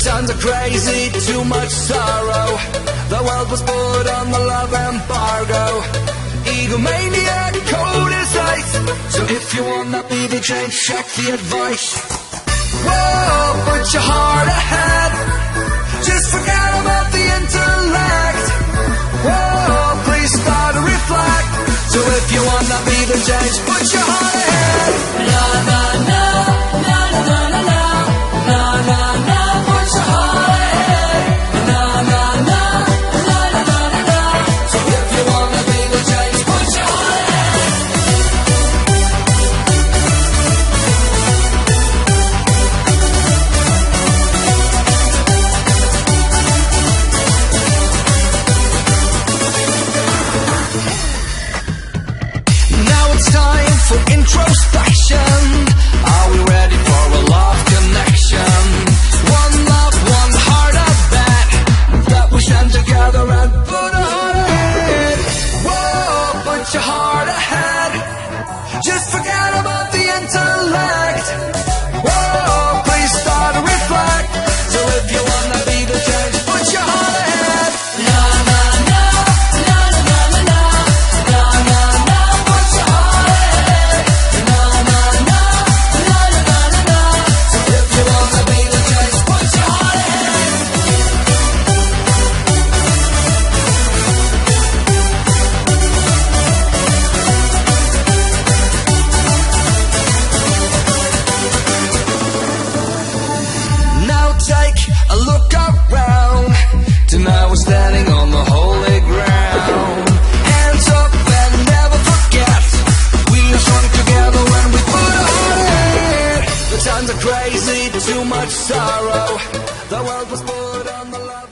times are crazy, too much sorrow. The world was put on the love embargo. Egomaniac, cold as ice. So if you wanna be the change, check the advice. Whoa, put your heart ahead. Just forget about the intellect. Whoa, please start to reflect. So if you wanna be the change, put your heart ahead. Na na na, na na na na, na na na, put your heart ahead. Na na na, na na na na. So if you wanna be the change, put your heart ahead. Now it's time for introspection. Are we ready for a love connection? One love, one heart, I bet that we stand together and put a heart ahead. Whoa, put your heart ahead. Just forget about the intellect. Whoa, please start to reflect. So if you wanna be the change, put your heart ahead. Na na na, na na na na, na na na, put your heart ahead. Na na na, na na na na. So if you wanna be the change, put your heart ahead. Now take a look around. Tonight we're standing on the holy ground. Hands up and never forget. We are strong together when we put our heart ahead. The times are crazy, too much sorrow. The world was put on the love.